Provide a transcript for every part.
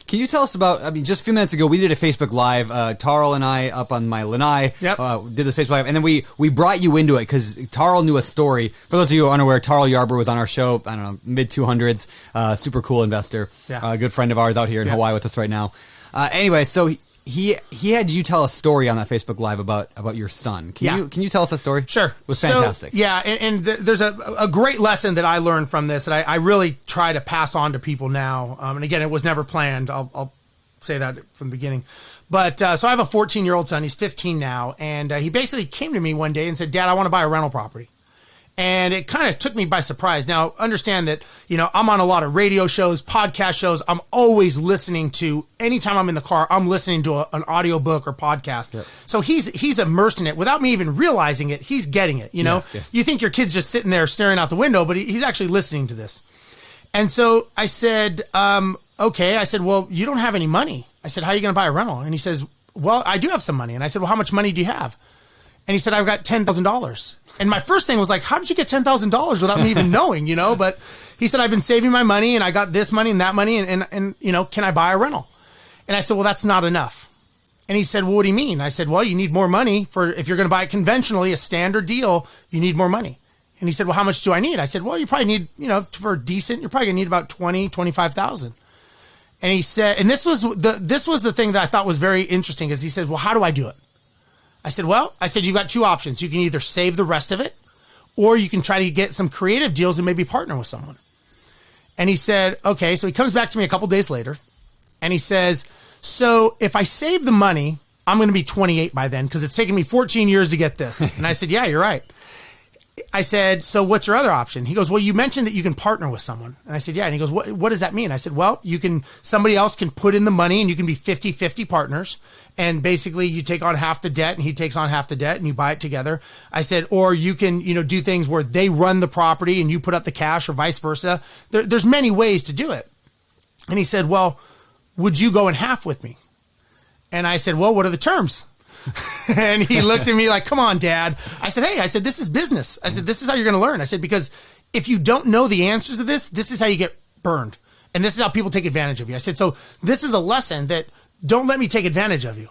Can you tell us about, just a few minutes ago, we did a Facebook Live, Tarl and I up on my lanai, did the Facebook Live, and then we brought you into it because Tarl knew a story. For those of you who are unaware, Tarl Yarber was on our show, I don't know, mid-200s, super cool investor, a good friend of ours out here in Hawaii with us right now. Anyway, so he had you tell a story on that Facebook Live about your son. Can you tell us that story? Sure. It was fantastic. And there's a great lesson that I learned from this that I really try to pass on to people now. And again, it was never planned. I'll say that from the beginning. But so I have a 14-year-old son. He's 15 now. And he basically came to me one day and said, Dad, I want to buy a rental property. And it kind of took me by surprise. Now, understand that, I'm on a lot of radio shows, podcast shows. I'm always listening to, anytime I'm in the car, I'm listening to an audio book or podcast. Yep. So he's immersed in it without me even realizing it. He's getting it, You think your kid's just sitting there staring out the window, but he's actually listening to this. And so I said, okay. I said, well, you don't have any money. I said, how are you going to buy a rental? And he says, well, I do have some money. And I said, well, how much money do you have? And he said, I've got $10,000. And my first thing was like, how did you get $10,000 without me even knowing, But he said, I've been saving my money and I got this money and that money and can I buy a rental? And I said, well, that's not enough. And he said, well, what do you mean? I said, well, you need more money for, if you're going to buy it conventionally, a standard deal, you need more money. And he said, well, how much do I need? I said, well, you probably need, for a decent, you're probably gonna need about 20, 25,000. And he said, and this was the thing that I thought was very interesting is he said, well, how do I do it? I said, you've got two options. You can either save the rest of it or you can try to get some creative deals and maybe partner with someone. And he said, okay. So he comes back to me a couple days later and he says, so if I save the money, I'm going to be 28 by then because it's taken me 14 years to get this. And I said, yeah, you're right. I said, so what's your other option? He goes, well, you mentioned that you can partner with someone. And I said, yeah. And he goes, what does that mean? I said, well, somebody else can put in the money and you can be 50-50 partners. And basically you take on half the debt and he takes on half the debt and you buy it together. I said, or you can, do things where they run the property and you put up the cash or vice versa. There's many ways to do it. And he said, well, would you go in half with me? And I said, well, what are the terms? And he looked at me like, come on, Dad. I said, hey, this is business. I said, this is how you're going to learn. I said, because if you don't know the answers to this is how you get burned. And this is how people take advantage of you. I said, so this is a lesson that don't let me take advantage of you.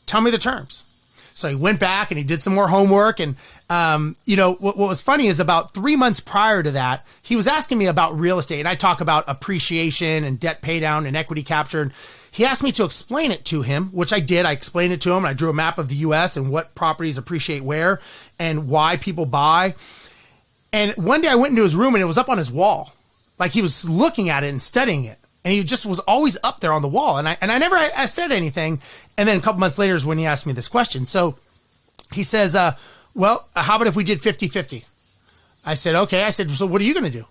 Tell me the terms. So he went back and he did some more homework. And, what was funny is about 3 months prior to that, he was asking me about real estate. And I talk about appreciation and debt pay down and equity capture. And he asked me to explain it to him, which I did. I explained it to him. And I drew a map of the U.S. and what properties appreciate where and why people buy. And one day I went into his room and it was up on his wall. Like he was looking at it and studying it. And he just was always up there on the wall. And I never said anything. And then a couple months later is when he asked me this question. So he says, well, how about if we did 50-50? I said, okay. I said, so what are you going to do?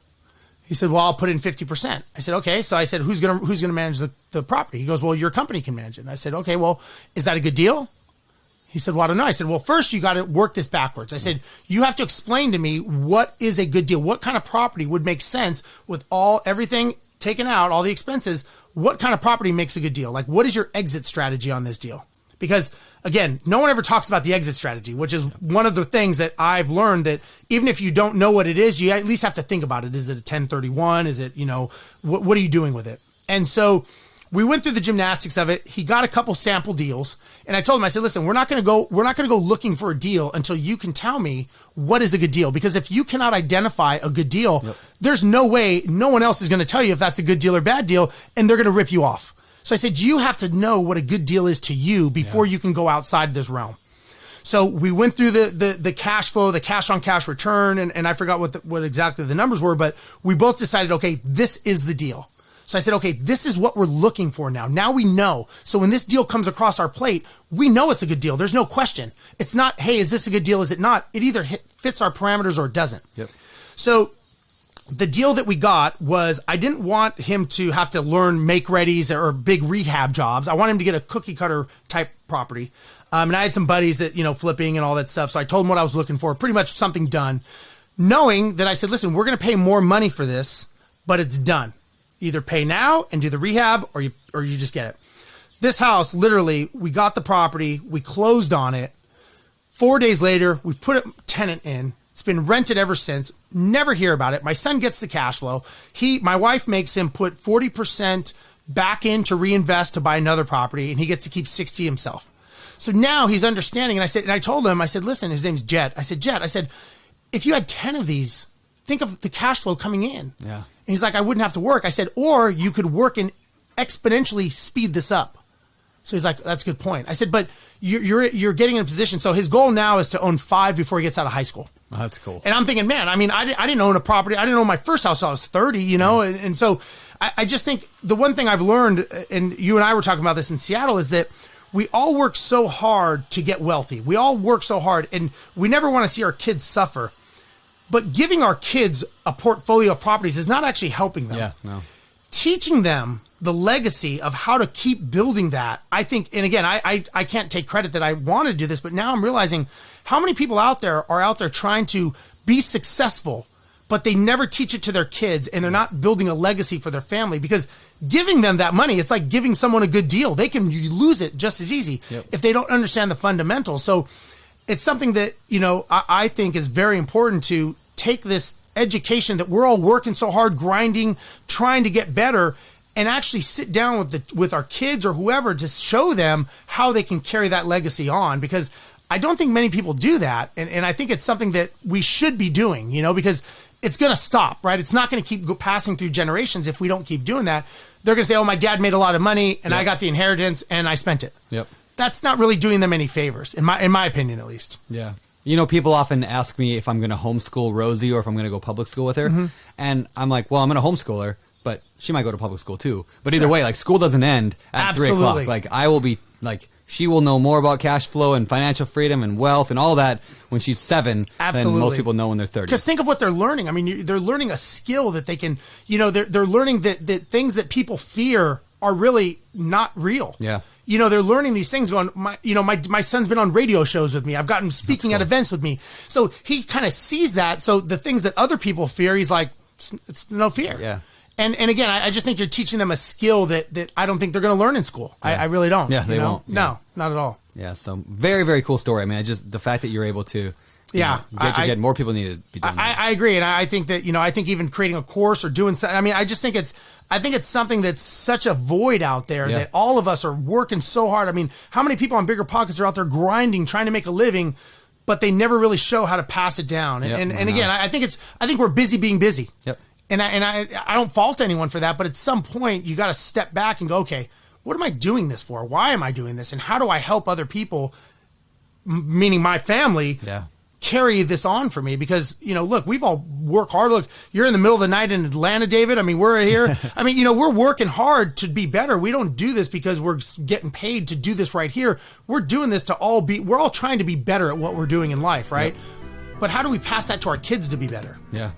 He said, well, I'll put in 50%. I said, okay. So I said, who's going to manage the property? He goes, well, your company can manage it. And I said, okay, well, is that a good deal? He said, well, I don't know. I said, well, first you got to work this backwards. I said, you have to explain to me what is a good deal? What kind of property would make sense with everything taken out, all the expenses? What kind of property makes a good deal? Like, what is your exit strategy on this deal? Because again, no one ever talks about the exit strategy, which is one of the things that I've learned that even if you don't know what it is, you at least have to think about it. Is it a 1031? Is it, what are you doing with it? And so we went through the gymnastics of it. He got a couple sample deals and I told him, I said, listen, we're not going to go looking for a deal until you can tell me what is a good deal. Because if you cannot identify a good deal, there's no way no one else is going to tell you if that's a good deal or bad deal, and they're going to rip you off. So I said, you have to know what a good deal is to you before you can go outside this realm. So we went through the cash flow, the cash on cash return, and I forgot what exactly the numbers were, but we both decided, okay, this is the deal. So I said, okay, this is what we're looking for now. Now we know. So when this deal comes across our plate, we know it's a good deal. There's no question. It's not, hey, is this a good deal? Is it not? It either fits our parameters or it doesn't. Yep. So the deal that we got was, I didn't want him to have to learn make-readies or big rehab jobs. I wanted him to get a cookie-cutter type property. And I had some buddies that, flipping and all that stuff. So I told him what I was looking for, pretty much something done, knowing that I said, listen, we're going to pay more money for this, but it's done. Either pay now and do the rehab or you just get it. This house, literally, we got the property, we closed on it. 4 days later, we put a tenant in. It's been rented ever since. Never hear about it. My son gets the cash flow. My wife makes him put 40% back in to reinvest to buy another property, and he gets to keep 60 himself. So now he's understanding. And I told him, I said, listen, his name's Jet. I said, if you had 10 of these, think of the cash flow coming in. Yeah. And he's like, I wouldn't have to work. I said, or you could work and exponentially speed this up. So he's like, that's a good point. I said, but you're getting in a position. So his goal now is to own 5 before he gets out of high school. Oh, that's cool. And I'm thinking, man, I mean, I didn't own a property. I didn't own my first house till I was 30, you know? And so I just think the one thing I've learned, and you and I were talking about this in Seattle, is that we all work so hard to get wealthy. We all work so hard, and we never want to see our kids suffer. But giving our kids a portfolio of properties is not actually helping them. Yeah, no. Teaching them the legacy of how to keep building that, I think, and again, I can't take credit that I want to do this, but now I'm realizing how many people out there are out there trying to be successful, but they never teach it to their kids, and they're not building a legacy for their family, because giving them that money, it's like giving someone a good deal. They can lose it just as easy if they don't understand the fundamentals. So it's something that, you know, I think is very important to take this education that we're all working so hard, grinding, trying to get better, and actually sit down with our kids or whoever to show them how they can carry that legacy on, because I don't think many people do that. And I think it's something that we should be doing, you know, because it's going to stop, right? It's not going to keep passing through generations if we don't keep doing that. They're going to say, oh, my dad made a lot of money and I got the inheritance and I spent it. Yep. That's not really doing them any favors, in my opinion, at least. Yeah. You know, people often ask me if I'm going to homeschool Rosie or if I'm going to go public school with her. Mm-hmm. And I'm like, well, I'm going to homeschool her, but she might go to public school too. But either way, like, school doesn't end at 3 o'clock. Like, I will be, like, she will know more about cash flow and financial freedom and wealth and all that when she's 7 than most people know when they're 30. Because think of what they're learning. I mean, they're learning a skill that they can, you know, they're learning that things that people fear are really not real. Yeah. You know, they're learning these things going, my son's been on radio shows with me. I've gotten speaking at events with me. So he kind of sees that. So the things that other people fear, he's like, it's no fear. Yeah. And again, I just think you're teaching them a skill that I don't think they're going to learn in school. Yeah. I really don't. Yeah, they won't. Yeah. No, not at all. Yeah, so very, very cool story. I mean, the fact that you're able to get more people need to be doing that. I agree. And I think that, you know, I think even creating a course or doing something, I mean, I just think it's something that's such a void out there that all of us are working so hard. I mean, how many people on BiggerPockets are out there grinding, trying to make a living, but they never really show how to pass it down. And again, I think we're busy being busy. Yep. And I don't fault anyone for that, but at some point you got to step back and go, okay, what am I doing this for? Why am I doing this? And how do I help other people, meaning my family, carry this on for me? Because, you know, look, we've all worked hard. Look, you're in the middle of the night in Atlanta, David. I mean, we're here. I mean, you know, we're working hard to be better. We don't do this because we're getting paid to do this right here. We're doing this we're all trying to be better at what we're doing in life, right? Yep. But how do we pass that to our kids to be better? Yeah.